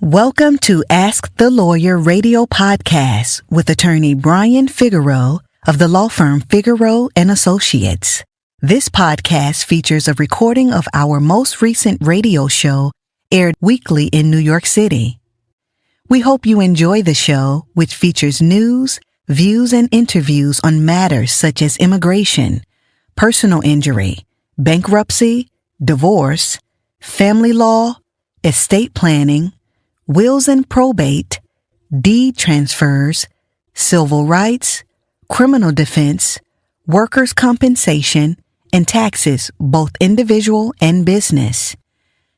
Welcome to Ask the Lawyer radio podcast with attorney Brian Figeroux of the law firm Figeroux Associates. This podcast features a recording of our most recent radio show aired weekly in New York City. We hope you enjoy the show, which features news, views, and interviews on matters such as immigration, personal injury, bankruptcy, divorce, family law, estate planning, wills and probate, deed transfers, civil rights, criminal defense, workers' compensation, and taxes, both individual and business.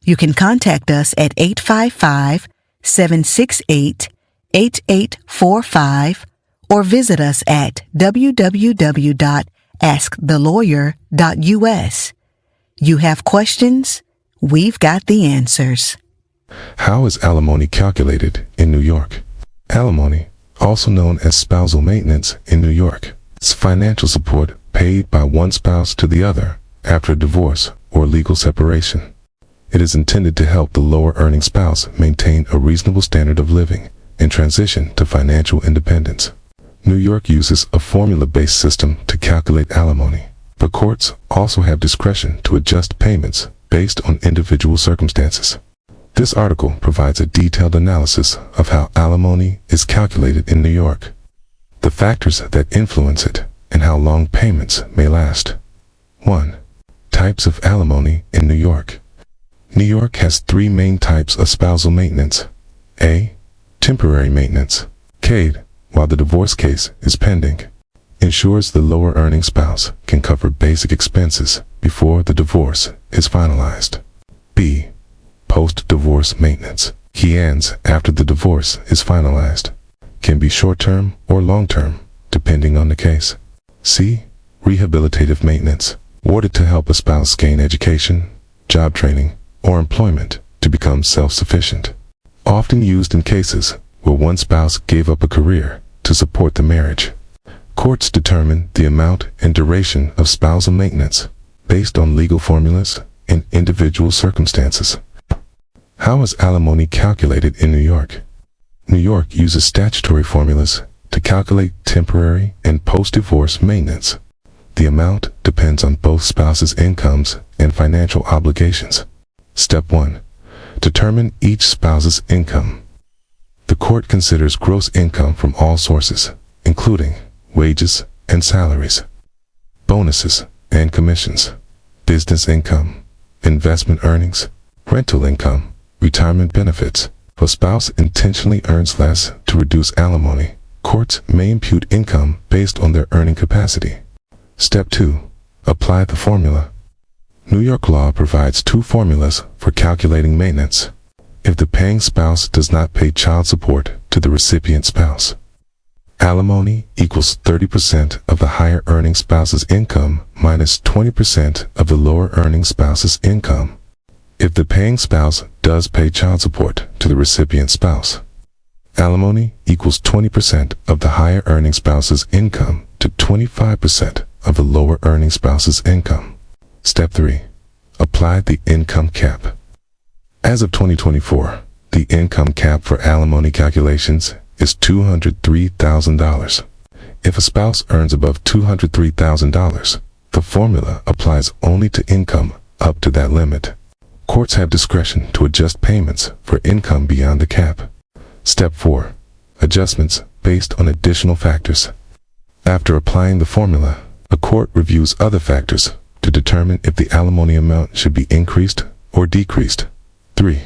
You can contact us at 855-768-8845 or visit us at www.askthelawyer.us. You have questions? We've got the answers. How is alimony calculated in New York? Alimony, also known as spousal maintenance in New York, is financial support paid by one spouse to the other after a divorce or legal separation. It is intended to help the lower-earning spouse maintain a reasonable standard of living and transition to financial independence. New York uses a formula-based system to calculate alimony, but courts also have discretion to adjust payments based on individual circumstances. This article provides a detailed analysis of how alimony is calculated in New York, the factors that influence it, and how long payments may last. 1. Types of alimony in New York. New York has three main types of spousal maintenance. A. Temporary maintenance, paid while the divorce case is pending, ensures the lower-earning spouse can cover basic expenses before the divorce is finalized. B. Post-divorce maintenance, ends after the divorce is finalized, can be short-term or long-term, depending on the case. C. Rehabilitative maintenance, awarded to help a spouse gain education, job training, or employment to become self-sufficient, often used in cases where one spouse gave up a career to support the marriage. Courts determine the amount and duration of spousal maintenance based on legal formulas and individual circumstances. How is alimony calculated in New York? New York uses statutory formulas to calculate temporary and post-divorce maintenance. The amount depends on both spouses' incomes and financial obligations. Step 1. Determine each spouse's income. The court considers gross income from all sources, including wages and salaries, bonuses and commissions, business income, investment earnings, rental income, retirement benefits. If a spouse intentionally earns less to reduce alimony, courts may impute income based on their earning capacity. Step 2. Apply the formula. New York law provides two formulas for calculating maintenance. If the paying spouse does not pay child support to the recipient spouse, alimony equals 30% of the higher earning spouse's income minus 20% of the lower earning spouse's income. If the paying spouse does pay child support to the recipient spouse, alimony equals 20% of the higher earning spouse's income to 25% of the lower earning spouse's income. Step 3. Apply the income cap. As of 2024, the income cap for alimony calculations is $203,000. If a spouse earns above $203,000, the formula applies only to income up to that limit. Courts have discretion to adjust payments for income beyond the cap. Step 4. Adjustments based on additional factors. After applying the formula, a court reviews other factors to determine if the alimony amount should be increased or decreased. 3.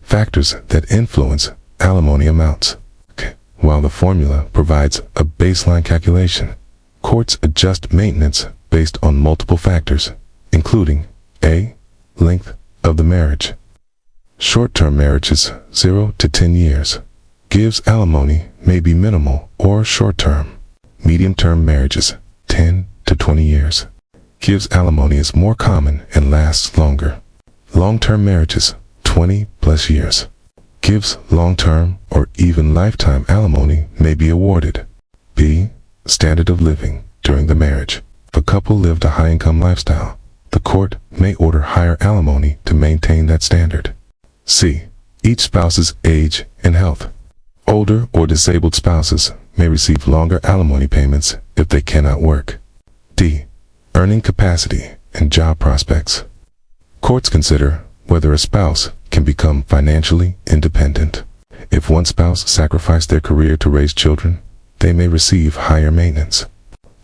Factors that influence alimony amounts. While the formula provides a baseline calculation, courts adjust maintenance based on multiple factors, including A. Length of the marriage. Short-term marriages, 0 to 10 years, gives alimony may be minimal or short-term. Medium-term marriages, 10 to 20 years, gives alimony is more common and lasts longer. Long-term marriages, 20 plus years, gives long-term or even lifetime alimony may be awarded. B. Standard of living during the marriage. If a couple lived a high-income lifestyle, the court may order higher alimony to maintain that standard. C. each spouse's age and health. Older or disabled spouses may receive longer alimony payments if they cannot work. D. Earning capacity and job prospects. Courts consider whether a spouse can become financially independent. If one spouse sacrificed their career to raise children, they may receive higher maintenance.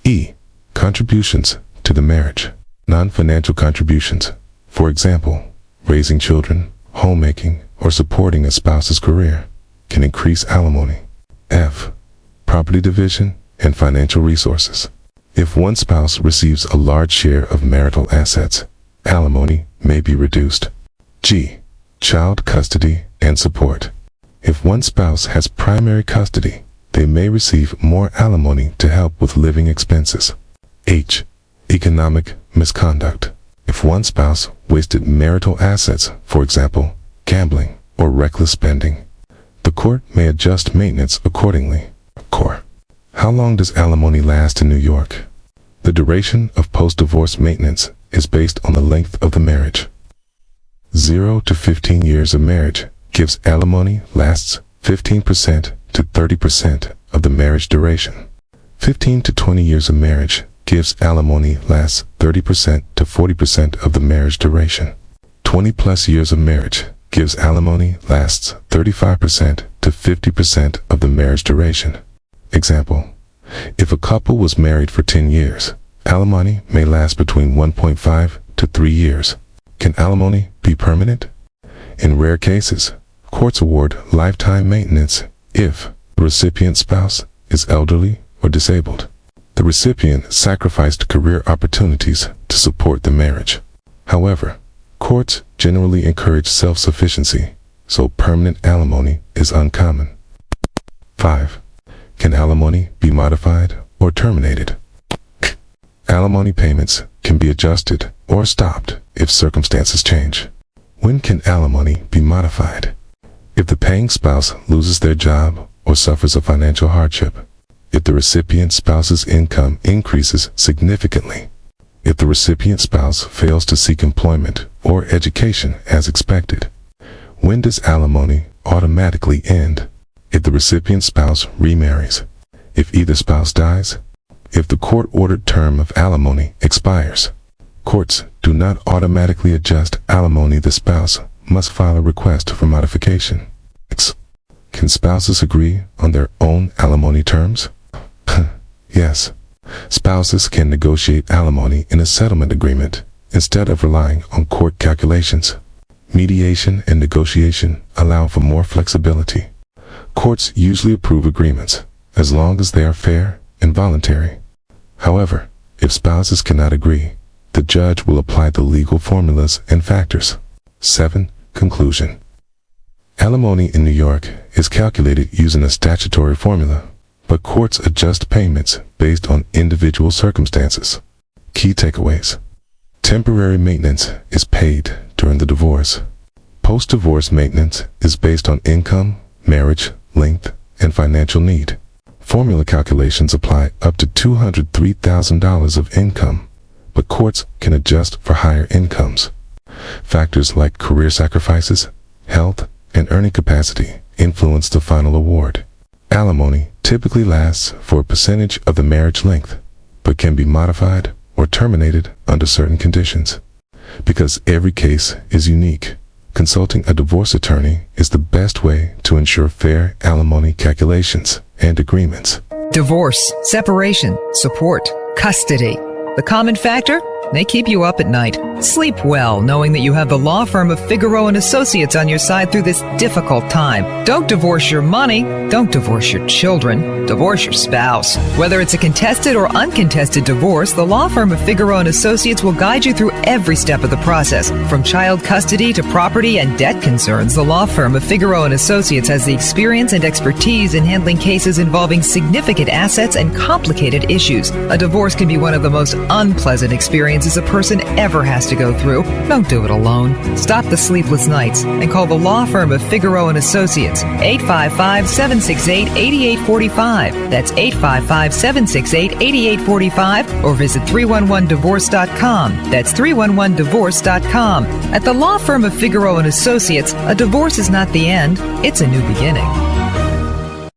E. Contributions to the marriage. Non-financial contributions, for example, raising children, homemaking, or supporting a spouse's career, can increase alimony. F. Property division and financial resources. If one spouse receives a large share of marital assets, alimony may be reduced. G. Child custody and support. If one spouse has primary custody, they may receive more alimony to help with living expenses. H. Economic misconduct. If one spouse wasted marital assets, for example, gambling or reckless spending, the court may adjust maintenance accordingly. Core. How long does alimony last in New York? The duration of post-divorce maintenance is based on the length of the marriage. 0 to 15 years of marriage gives alimony lasts 15% to 30% of the marriage duration. 15 to 20 years of marriage gives alimony lasts 30% to 40% of the marriage duration. 20 plus years of marriage gives alimony lasts 35% to 50% of the marriage duration. Example: if a couple was married for 10 years, alimony may last between 1.5 to 3 years. Can alimony be permanent? In rare cases, courts award lifetime maintenance if the recipient spouse is elderly or disabled. The recipient sacrificed career opportunities to support the marriage. However, courts generally encourage self-sufficiency, so permanent alimony is uncommon. 5. Can alimony be modified or terminated? Alimony payments can be adjusted or stopped if circumstances change. When can alimony be modified? If the paying spouse loses their job or suffers a financial hardship. If the recipient spouse's income increases significantly. If the recipient spouse fails to seek employment or education as expected. When does alimony automatically end? If the recipient spouse remarries. If either spouse dies. If the court-ordered term of alimony expires. Courts do not automatically adjust alimony. The spouse must file a request for modification. Can spouses agree on their own alimony terms? Yes. Spouses can negotiate alimony in a settlement agreement instead of relying on court calculations. Mediation and negotiation allow for more flexibility. Courts usually approve agreements as long as they are fair and voluntary. However, if spouses cannot agree, the judge will apply the legal formulas and factors. 7. Conclusion. Alimony in New York is calculated using a statutory formula, but courts adjust payments based on individual circumstances. Key takeaways. Temporary maintenance is paid during the divorce. Post-divorce maintenance is based on income, marriage, length, and financial need. Formula calculations apply up to $203,000 of income, but courts can adjust for higher incomes. Factors like career sacrifices, health, and earning capacity influence the final award. Alimony typically lasts for a percentage of the marriage length, but can be modified or terminated under certain conditions. Because every case is unique, consulting a divorce attorney is the best way to ensure fair alimony calculations and agreements. Divorce, separation, support, custody. The common factor? They keep you up at night. Sleep well knowing that you have the law firm of Figeroux Associates on your side through this difficult time. Don't divorce your money. Don't divorce your children. Divorce your spouse. Whether it's a contested or uncontested divorce, the law firm of Figeroux Associates will guide you through every step of the process. From child custody to property and debt concerns, the law firm of Figeroux Associates has the experience and expertise in handling cases involving significant assets and complicated issues. A divorce can be one of the most unpleasant experiences experiences a person ever has to go through. Don't do it alone. Stop the sleepless nights and call the law firm of Figeroux Associates, 855-768-8845. That's 855-768-8845, or visit 311divorce.com. That's 311divorce.com. At the law firm of Figeroux Associates, a divorce is not the end, it's a new beginning.